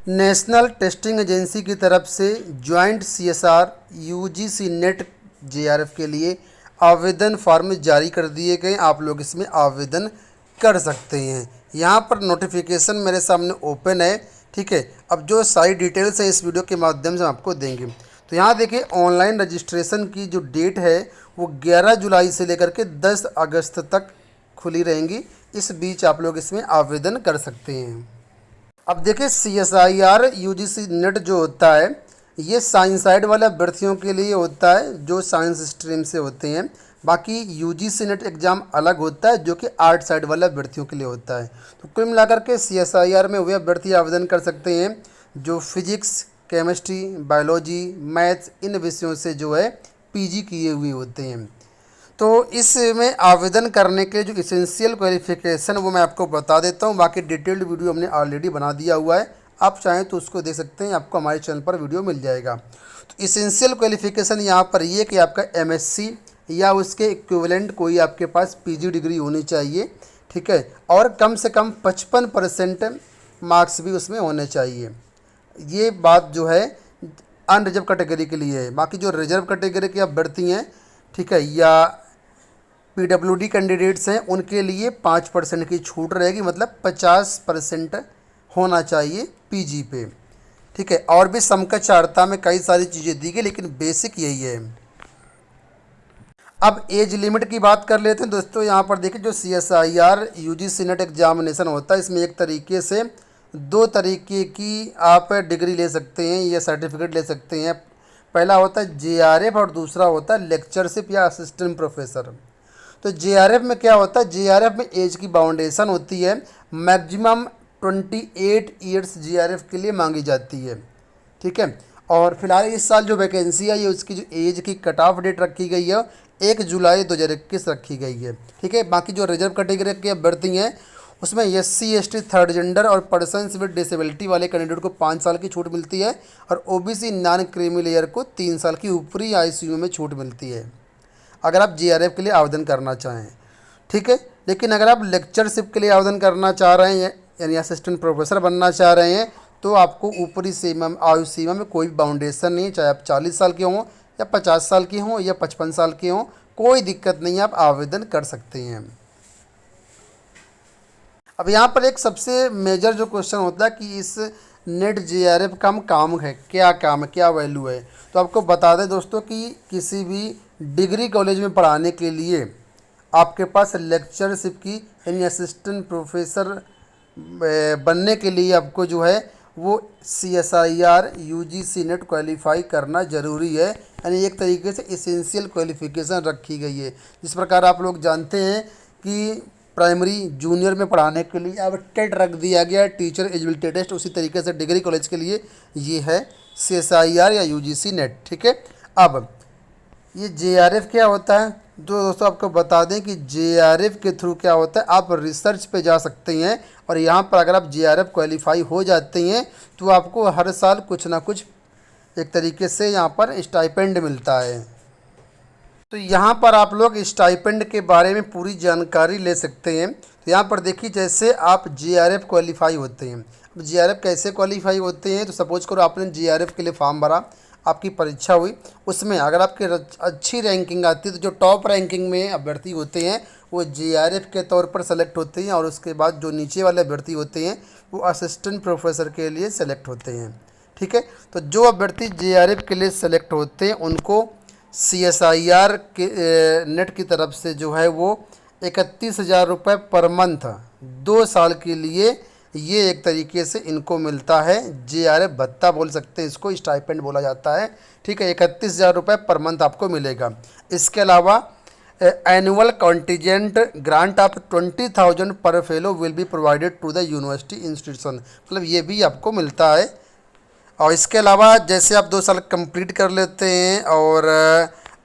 National testing agency की तरफ से joint CSR UGC net JRF के लिए आवेदन फॉर्म जारी कर दिए गए। आप लोग इसमें आवेदन कर सकते हैं। यहाँ पर नोटिफिकेशन मेरे सामने ओपन है। ठीक है, अब जो सारी डिटेल्स है इस वीडियो के माध्यम से हम आपको देंगे। तो यहाँ देखिए, ऑनलाइन रजिस्ट्रेशन की जो डेट है वो 11 जुलाई से लेकर के 10 अगस्त तक खुली रहेंगी। इस बीच आप लोग इसमें आवेदन कर सकते हैं। अब देखिए, CSIR UGC नेट जो होता है ये साइंस साइड वाले अभ्यर्थियों के लिए होता है जो साइंस स्ट्रीम से होते हैं। बाकी UGC नेट एग्ज़ाम अलग होता है जो कि आर्ट साइड वाले अभ्यर्थियों के लिए होता है। तो कुल मिलाकर के CSIR में वे अभ्यर्थी आवेदन कर सकते हैं जो फिजिक्स, केमिस्ट्री, बायोलॉजी, मैथ्स इन विषयों से जो है PG किए हुए होते हैं। तो इसमें आवेदन करने के जो इसेंशियल क्वालिफिकेशन वो मैं आपको बता देता हूँ। बाकी डिटेल्ड वीडियो हमने ऑलरेडी बना दिया हुआ है, आप चाहें तो उसको देख सकते हैं, आपको हमारे चैनल पर वीडियो मिल जाएगा। तो इसेंशियल क्वालिफिकेशन यहाँ पर ये कि आपका MSc या उसके इक्विवेलेंट कोई आपके पास PG डिग्री होनी चाहिए। ठीक है, और कम से कम 55% मार्क्स भी उसमें होने चाहिए। ये बात जो है अनरिजर्व कैटेगरी के लिए है। बाकी जो रिजर्व कैटेगरी के अभ्यर्थी हैं, ठीक है, या PWD कैंडिडेट्स हैं, उनके लिए 5% की छूट रहेगी, मतलब 50% होना चाहिए PG पे। ठीक है, और भी समकक्षार्हता में कई सारी चीज़ें दी गई, लेकिन बेसिक यही है। अब एज लिमिट की बात कर लेते हैं दोस्तों। यहाँ पर देखिए, जो CSIR UGC नेट एग्जामिनेशन होता है इसमें एक तरीके से 2 तरीके की आप डिग्री ले सकते हैं या सर्टिफिकेट ले सकते हैं। पहला होता है JRF और दूसरा होता है लेक्चरशिप या असिस्टेंट प्रोफेसर। तो JRF में क्या होता है, JRF में एज की बाउंडेशन होती है, मैक्सिमम 28 ईयर्स JRF के लिए मांगी जाती है। ठीक है, और फिलहाल इस साल जो वैकेंसी है ये उसकी जो एज की कट ऑफ डेट रखी गई है 1 जुलाई 2021 रखी गई है। ठीक है, बाकी जो रिजर्व कैटेगरी के अभ्यर्थी हैं उसमें SC ST थर्ड जेंडर और पर्सन्स विद डिसेबिलिटी वाले कैंडिडेट को 5 साल की छूट मिलती है, और OBC नॉन क्रीमी लेयर को 3 साल की ऊपरी ICU में छूट मिलती है अगर आप JRF के लिए आवेदन करना चाहें। ठीक है, लेकिन अगर आप लेक्चरशिप के लिए आवेदन करना चाह रहे हैं यानी असिस्टेंट प्रोफेसर बनना चाह रहे हैं तो आपको ऊपरी सीमा आयु सीमा में कोई बाउंडेशन नहीं है, चाहे आप 40 साल के हों या 50 साल के हों या 55 साल के हों, कोई दिक्कत नहीं है, आप आवेदन कर सकते हैं। अब यहाँ पर एक सबसे मेजर जो क्वेश्चन होता है कि इस नेट JRF का काम है, क्या काम है, क्या वैल्यू है। तो आपको बता दें दोस्तों कि किसी भी डिग्री कॉलेज में पढ़ाने के लिए आपके पास लेक्चरशिप की यानी असिस्टेंट प्रोफेसर बनने के लिए आपको जो है वो CSIR UGC नेट क्वालिफाई करना ज़रूरी है। यानी एक तरीके से इसेंशियल क्वालिफिकेशन रखी गई है। जिस प्रकार आप लोग जानते हैं कि प्राइमरी जूनियर में पढ़ाने के लिए अब टेट रख दिया गया, टीचर एलिजिबिलिटी टेस्ट, उसी तरीके से डिग्री कॉलेज के लिए ये है CSIR या UGC नेट। ठीक है, अब ये JRF क्या होता है, जो दोस्तों आपको बता दें कि JRF के थ्रू क्या होता है, आप रिसर्च पे जा सकते हैं, और यहाँ पर अगर आप JRF क्वालिफाई हो जाते हैं तो आपको हर साल कुछ ना कुछ एक तरीके से यहाँ पर स्टाइपेंड मिलता है। तो यहाँ पर आप लोग स्टाइपेंड के बारे में पूरी जानकारी ले सकते हैं। तो यहाँ पर देखिए, जैसे आप JRF क्वालिफाई होते हैं, अब JRF कैसे क्वालिफाई होते हैं, तो सपोज करो आपने JRF के लिए फॉर्म भरा, आपकी परीक्षा हुई, उसमें अगर आपकी अच्छी रैंकिंग आती है तो जो टॉप रैंकिंग में अभ्यर्थी होते हैं वो JRF के तौर पर सेलेक्ट होते हैं, और उसके बाद जो नीचे वाले अभ्यर्थी होते हैं वो असिस्टेंट प्रोफेसर के लिए सेलेक्ट होते हैं। ठीक है, तो जो अभ्यर्थी JRF के लिए सेलेक्ट होते हैं उनको CSIR के नेट की तरफ से जो है वो 31,000 रुपये पर मंथ 2 साल के लिए ये एक तरीके से इनको मिलता है। JRF भत्ता बोल सकते हैं इसको, स्टाइपेंड बोला जाता है। ठीक है, 31,000 रुपये पर मंथ आपको मिलेगा। इसके अलावा annual contingent grant of 20,000 per fellow will be provided to the university institution, मतलब ये भी आपको मिलता है। और इसके अलावा जैसे आप 2 साल कंप्लीट कर लेते हैं और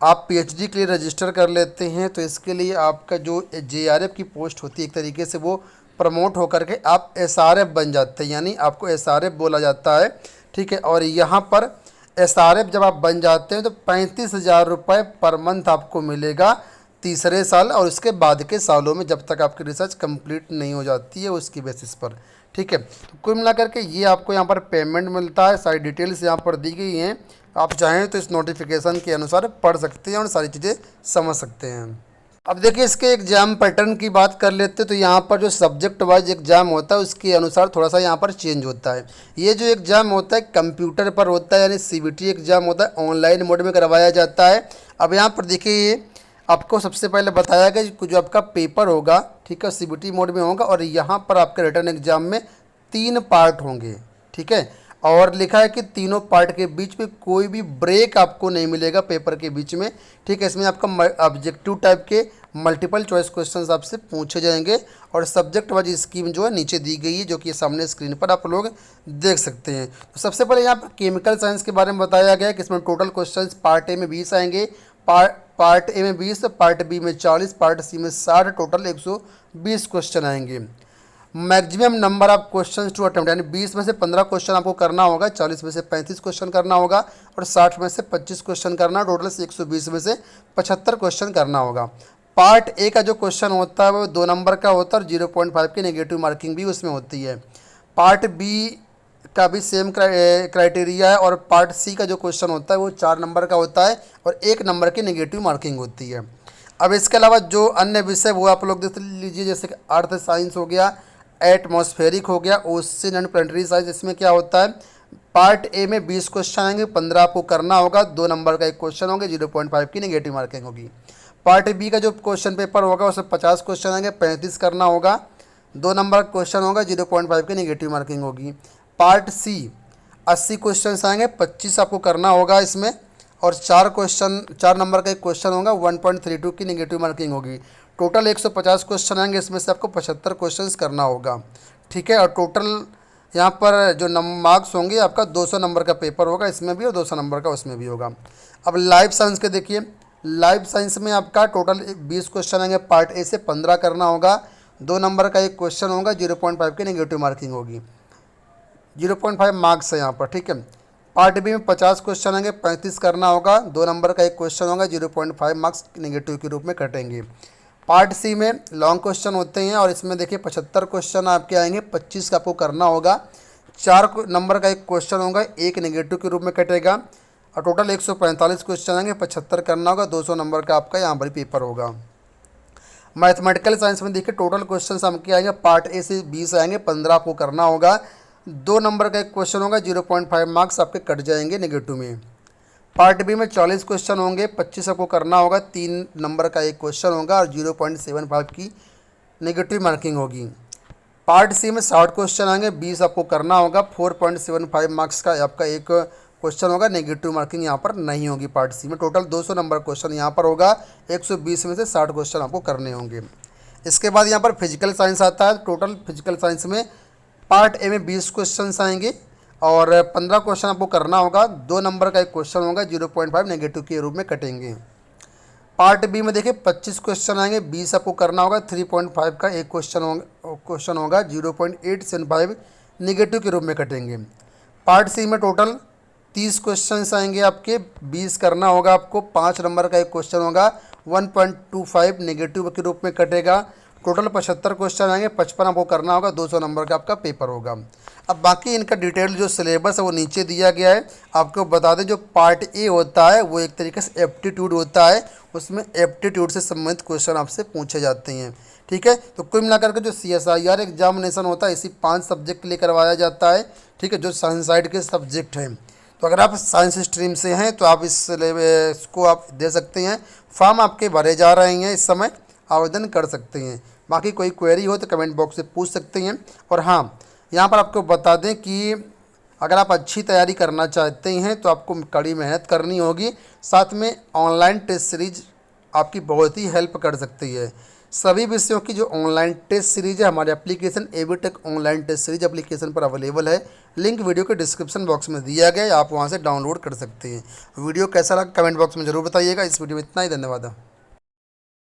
आप PhD के लिए रजिस्टर कर लेते हैं तो इसके लिए आपका जो JRF की पोस्ट होती है एक तरीके से वो प्रमोट होकर के आप SRF बन जाते हैं, यानी आपको SRF बोला जाता है। ठीक है, और यहाँ पर SRF जब आप बन जाते हैं तो 35,000 रुपये पर मंथ आपको मिलेगा तीसरे साल और उसके बाद के सालों में, जब तक आपकी रिसर्च कंप्लीट नहीं हो जाती है उसकी बेसिस पर। ठीक है। तो कुल मिलाकर के ये आपको यहाँ पर पेमेंट मिलता है, सारी डिटेल्स यहाँ पर दी गई हैं। आप चाहें तो इस नोटिफिकेशन के अनुसार पढ़ सकते हैं और सारी चीज़ें समझ सकते हैं। अब देखिए इसके एग्ज़ाम पैटर्न की बात कर लेते हैं, तो यहाँ पर जो सब्जेक्ट वाइज एग्ज़ाम होता है उसके अनुसार थोड़ा सा यहाँ पर चेंज होता है। ये जो एग्ज़ाम होता है कंप्यूटर पर होता है, यानी सीबीटी एग्ज़ाम होता है, ऑनलाइन मोड में करवाया जाता है। अब यहाँ पर देखिए ये आपको सबसे पहले बताया गया कि जो आपका पेपर होगा, ठीक है, सीबीटी मोड में होगा और यहाँ पर आपके रिटर्न एग्ज़ाम में 3 पार्ट होंगे, ठीक है। और लिखा है कि तीनों पार्ट के बीच में कोई भी ब्रेक आपको नहीं मिलेगा पेपर के बीच में, ठीक है। इसमें आपका ऑब्जेक्टिव टाइप के मल्टीपल चॉइस क्वेश्चंस आपसे पूछे जाएंगे और सब्जेक्ट वाइज स्कीम जो है नीचे दी गई है, जो कि सामने स्क्रीन पर आप लोग देख सकते हैं। तो सबसे पहले यहाँ पर केमिकल साइंस के बारे में बताया गया है कि इसमें टोटल क्वेश्चंस पार्ट ए में 20 आएंगे, पार्ट ए में 20, पार्ट बी में 40, पार्ट सी में 60, टोटल 120 क्वेश्चन आएंगे। Maximum number of questions to attempt, यानी 20 में से 15 क्वेश्चन आपको करना होगा, 40 में से 35 क्वेश्चन करना होगा और 60 में से 25 क्वेश्चन करना, टोटल से 120 में से 75 क्वेश्चन करना होगा। पार्ट ए का जो क्वेश्चन होता है वो 2 नंबर का होता है और 0.5 की नेगेटिव मार्किंग भी उसमें होती है। पार्ट बी का भी सेम क्राइटेरिया है और पार्ट सी का जो क्वेश्चन होता है वो 4 नंबर का होता है और 1 नंबर की नेगेटिव मार्किंग होती है। अब इसके अलावा जो अन्य विषय वो आप लोग देख लीजिए, जैसे कि अर्थ साइंस हो गया, एटमॉस्फेरिक हो गया, ओशन एंड प्लानिटरी साइंस। इसमें क्या होता है, पार्ट ए में 20 क्वेश्चन आएंगे, 15 आपको करना होगा, 2 नंबर का एक क्वेश्चन होंगे, 0.5 की नेगेटिव मार्किंग होगी। पार्ट बी का जो क्वेश्चन पेपर होगा उसमें 50 क्वेश्चन आएंगे, 35 करना होगा, 2 नंबर का क्वेश्चन होगा, 0.5 की नेगेटिव मार्किंग होगी। पार्ट सी 80 क्वेश्चन आएंगे, 25 आपको करना होगा इसमें और 4 नंबर का एक क्वेश्चन होगा, 1.32 की नेगेटिव मार्किंग होगी। टोटल 150 क्वेश्चन आएंगे, इसमें से आपको 75 क्वेश्चंस करना होगा, ठीक है। और टोटल यहाँ पर जो मार्क्स होंगे आपका 200 नंबर का पेपर होगा इसमें भी और 200 नंबर का उसमें भी होगा। अब लाइफ साइंस के देखिए, लाइफ साइंस में आपका टोटल 20 क्वेश्चन आएंगे, पार्ट ए से 15 करना होगा, 2 नंबर का एक क्वेश्चन होगा, 0.5 की नेगेटिव मार्किंग होगी, 0.5 मार्क्स है यहाँ पर, ठीक है। पार्ट बी में 50 क्वेश्चन आएंगे, 35 करना होगा, 2 नंबर का एक क्वेश्चन होगा, 0.5 मार्क्स नेगेटिव के रूप में कटेंगे। पार्ट सी में लॉन्ग क्वेश्चन होते हैं और इसमें देखिए 75 क्वेश्चन आपके आएंगे, 25 का आपको करना होगा, 4 नंबर का एक क्वेश्चन होगा, 1 नेगेटिव के रूप में कटेगा और टोटल 145 क्वेश्चन आएंगे, 75 करना होगा, 200 नंबर का आपका यहाँ पर पेपर होगा। मैथमेटिकल साइंस में देखिए टोटल क्वेश्चन आपके आएंगे, पार्ट ए से 20 आएंगे, 15 आपको करना होगा, 2 नंबर का एक क्वेश्चन होगा, 0.5 मार्क्स आपके कट जाएंगे नेगेटिव में। पार्ट बी में 40 क्वेश्चन होंगे, 25 आपको करना होगा, 3 नंबर का एक क्वेश्चन होगा और 0.75 की नेगेटिव मार्किंग होगी। पार्ट सी में 60 क्वेश्चन आएंगे, 20 आपको करना होगा, 4.75 मार्क्स का आपका एक क्वेश्चन होगा, नेगेटिव मार्किंग यहाँ पर नहीं होगी। पार्ट सी में टोटल 200 नंबर क्वेश्चन यहाँ पर होगा, 120 में से 60 क्वेश्चन आपको करने होंगे। इसके बाद यहाँ पर फिजिकल साइंस आता है। टोटल फिजिकल साइंस में पार्ट ए में 20 क्वेश्चन आएंगे और 15 क्वेश्चन आपको करना होगा, 2 नंबर का एक क्वेश्चन होगा, 0.5 नेगेटिव के रूप में कटेंगे। पार्ट बी में देखिए 25 क्वेश्चन आएंगे, 20 आपको करना होगा, 3.5 का एक क्वेश्चन होगा, 0.875 नेगेटिव के रूप में कटेंगे। पार्ट सी में टोटल 30 क्वेश्चन आएंगे आपके, 20 करना होगा आपको, 5 नंबर का एक क्वेश्चन होगा, 1.25 नेगेटिव के रूप में कटेगा। टोटल 75 क्वेश्चन आएंगे, 55 आपको करना होगा, 200 नंबर का आपका पेपर होगा। अब बाकी इनका डिटेल जो सिलेबस है वो नीचे दिया गया है। आपको बता दें जो पार्ट ए होता है वो एक तरीके से एप्टीट्यूड होता है, उसमें एप्टीट्यूड से संबंधित क्वेश्चन आपसे पूछे जाते हैं, ठीक है। तो कुल मिलाकर के जो CSIR एग्जामिनेशन होता है इसी 5 सब्जेक्ट के लिए करवाया जाता है, ठीक है, जो साइंस साइड के सब्जेक्ट हैं। तो अगर आप साइंस स्ट्रीम से हैं तो आप इसको आप दे सकते हैं। फॉर्म आपके भरे जा रहे हैं, इस समय आवेदन कर सकते हैं। बाकी कोई क्वेरी हो तो कमेंट बॉक्स से पूछ सकते हैं। और हाँ, यहाँ पर आपको बता दें कि अगर आप अच्छी तैयारी करना चाहते हैं तो आपको कड़ी मेहनत करनी होगी। साथ में ऑनलाइन टेस्ट सीरीज आपकी बहुत ही हेल्प कर सकती है। सभी विषयों की जो ऑनलाइन टेस्ट सीरीज है हमारे application Avitech online test series application पर अवेलेबल है। लिंक वीडियो के डिस्क्रिप्शन बॉक्स में दिया गया है, आप वहां से डाउनलोड कर सकते हैं। वीडियो कैसा लगा कमेंट बॉक्स में ज़रूर बताइएगा। इस वीडियो में इतना ही, धन्यवाद।